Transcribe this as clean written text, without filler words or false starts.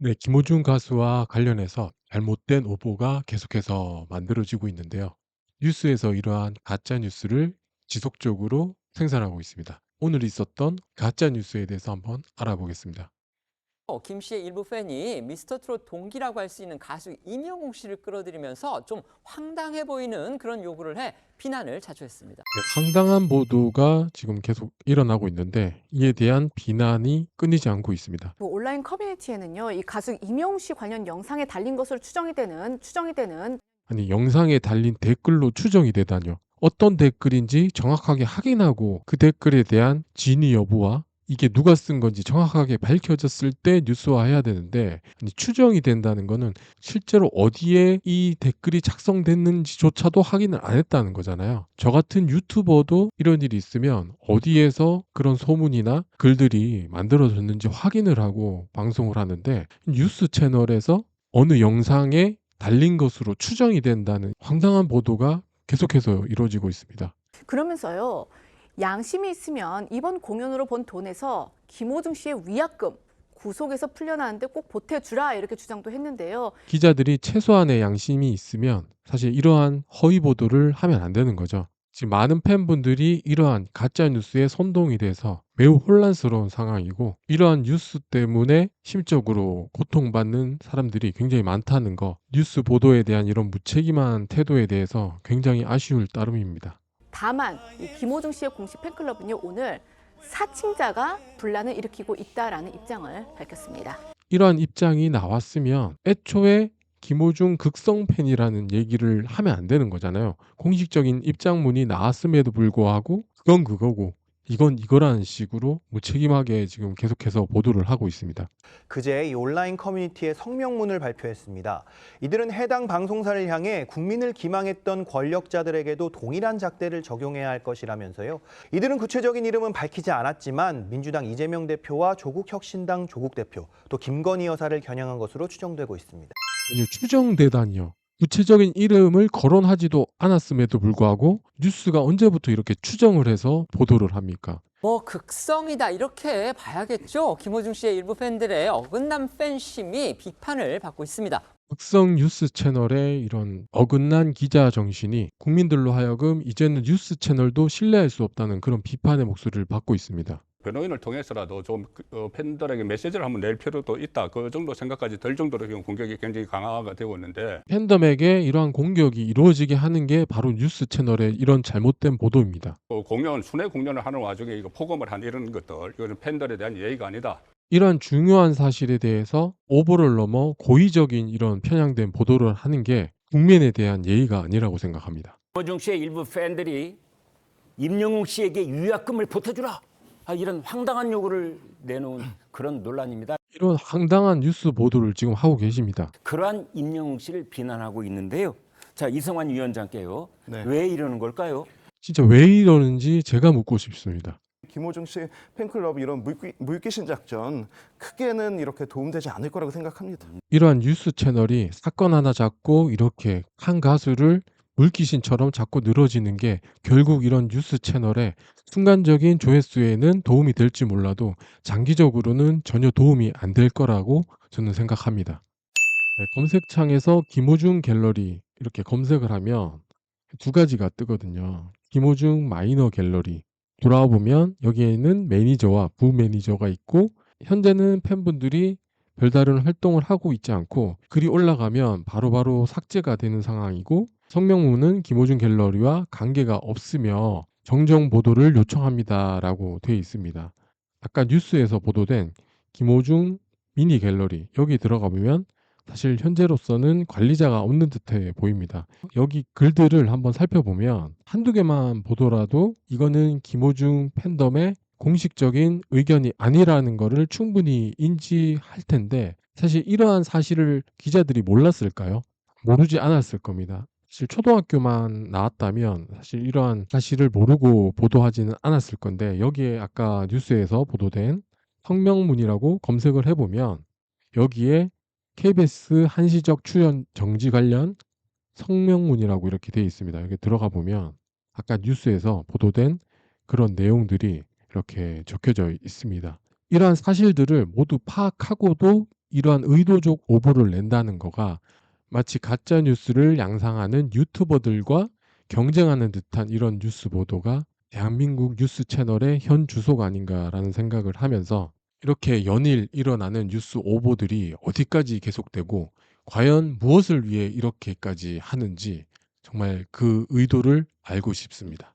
네, 김호중 가수와 관련해서 잘못된 오보가 계속해서 만들어지고 있는데요. 뉴스에서 이러한 가짜 뉴스를 지속적으로 생산하고 있습니다. 오늘 있었던 가짜 뉴스에 대해서 한번 알아보겠습니다. 김 씨의 일부 팬이 미스터트롯 동기라고 할 수 있는 가수 임영웅 씨를 끌어들이면서 좀 황당해 보이는 그런 요구를 해 비난을 자초했습니다. 네, 황당한 보도가 지금 계속 일어나고 있는데 이에 대한 비난이 끊이지 않고 있습니다. 온라인 커뮤니티에는요, 이 가수 임영웅 씨 관련 영상에 달린 것으로 추정이 되는 아니, 영상에 달린 댓글로 추정이 되다뇨. 어떤 댓글인지 정확하게 확인하고 그 댓글에 대한 진위 여부와 이게 누가 쓴 건지 정확하게 밝혀졌을 때 뉴스화해야 되는데, 아니, 추정이 된다는 거는 실제로 어디에 이 댓글이 작성됐는지조차도 확인을 안 했다는 거잖아요. 저 같은 유튜버도 이런 일이 있으면 어디에서 그런 소문이나 글들이 만들어졌는지 확인을 하고 방송을 하는데, 뉴스 채널에서 어느 영상에 달린 것으로 추정이 된다는 황당한 보도가 계속해서 이루어지고 있습니다. 그러면서요, 양심이 있으면 이번 공연으로 번 돈에서 김호중 씨의 위약금 구속에서 풀려나는데 꼭 보태주라 이렇게 주장도 했는데요. 기자들이 최소한의 양심이 있으면 사실 이러한 허위 보도를 하면 안 되는 거죠. 지금 많은 팬분들이 이러한 가짜 뉴스에 선동이 돼서 매우 혼란스러운 상황이고, 이러한 뉴스 때문에 심적으로 고통받는 사람들이 굉장히 많다는 거, 뉴스 보도에 대한 이런 무책임한 태도에 대해서 굉장히 아쉬울 따름입니다. 다만 이 김호중 씨의 공식 팬클럽은요, 오늘 사칭자가 분란을 일으키고 있다라는 입장을 밝혔습니다. 이러한 입장이 나왔으면 애초에 김호중 극성 팬이라는 얘기를 하면 안 되는 거잖아요. 공식적인 입장문이 나왔음에도 불구하고 그건 그거고 이건 이거라는 식으로 무책임하게 지금 계속해서 보도를 하고 있습니다. 그제 이 온라인 커뮤니티에 성명문을 발표했습니다. 이들은 해당 방송사를 향해 국민을 기망했던 권력자들에게도 동일한 잣대를 적용해야 할 것이라면서요. 이들은 구체적인 이름은 밝히지 않았지만 민주당 이재명 대표와 조국혁신당 조국 대표, 또 김건희 여사를 겨냥한 것으로 추정되고 있습니다. 아니요, 추정되다니요. 구체적인 이름을 거론하지도 않았음에도 불구하고 뉴스가 언제부터 이렇게 추정을 해서 보도를 합니까? 극성이다 이렇게 봐야겠죠. 김호중 씨의 일부 팬들의 어긋난 팬심이 비판을 받고 있습니다. 특성 뉴스 채널의 이런 어긋난 기자 정신이 국민들로 하여금 이제는 뉴스 채널도 신뢰할 수 없다는 그런 비판의 목소리를 받고 있습니다. 변호인을 통해서라도 좀 팬들에게 메시지를 한번 낼 필요도 있다. 그 정도 생각까지 들 정도로 지금 공격이 굉장히 강화가 되고 있는데, 팬덤에게 이러한 공격이 이루어지게 하는 게 바로 뉴스 채널의 이런 잘못된 보도입니다. 순회 공연을 하는 와중에 이거 폭언을 한 이런 것들, 이거는 팬들에 대한 예의가 아니다. 이러한 중요한 사실에 대해서 오보를 넘어 고의적인 이런 편향된 보도를 하는 게 국민에 대한 예의가 아니라고 생각합니다. 김호중 씨의 일부 팬들이 임영웅 씨에게 위약금을 보태주라, 이런 황당한 요구를 내놓은 그런 논란입니다. 이런 황당한 뉴스 보도를 지금 하고 계십니다. 그러한 임영웅 씨를 비난하고 있는데요. 자, 이성환 위원장께요. 네. 왜 이러는 걸까요? 진짜 왜 이러는지 제가 묻고 싶습니다. 김호중 씨 팬클럽 이런 물귀신 작전 크게는 이렇게 도움되지 않을 거라고 생각합니다. 이러한 뉴스 채널이 사건 하나 잡고 이렇게 한 가수를 물귀신처럼 자꾸 늘어지는 게 결국 이런 뉴스 채널의 순간적인 조회수에는 도움이 될지 몰라도 장기적으로는 전혀 도움이 안 될 거라고 저는 생각합니다. 네, 검색창에서 김호중 갤러리 이렇게 검색을 하면 두 가지가 뜨거든요. 김호중 마이너 갤러리. 돌아와 보면 여기에는 매니저와 부매니저가 있고, 현재는 팬분들이 별다른 활동을 하고 있지 않고 글이 올라가면 바로바로 삭제가 되는 상황이고, 성명문은 김호중 갤러리와 관계가 없으며 정정 보도를 요청합니다라고 되어 있습니다. 아까 뉴스에서 보도된 김호중 미니 갤러리, 여기 들어가 보면 사실 현재로서는 관리자가 없는 듯해 보입니다. 여기 글들을 한번 살펴보면 한두 개만 보더라도 이거는 김호중 팬덤의 공식적인 의견이 아니라는 것을 충분히 인지할 텐데, 사실 이러한 사실을 기자들이 몰랐을까요? 모르지 않았을 겁니다. 사실 초등학교만 나왔다면 사실 이러한 사실을 모르고 보도하지는 않았을 건데, 여기에 아까 뉴스에서 보도된 성명문이라고 검색을 해보면 여기에 KBS 한시적 출연 정지 관련 성명문이라고 이렇게 되어 있습니다. 여기 들어가 보면 아까 뉴스에서 보도된 그런 내용들이 이렇게 적혀져 있습니다. 이러한 사실들을 모두 파악하고도 이러한 의도적 오보를 낸다는 거가 마치 가짜 뉴스를 양상하는 유튜버들과 경쟁하는 듯한 이런 뉴스 보도가 대한민국 뉴스 채널의 현 주소가 아닌가라는 생각을 하면서 이렇게 연일 일어나는 뉴스 오보들이 어디까지 계속되고 과연 무엇을 위해 이렇게까지 하는지 정말 그 의도를 알고 싶습니다.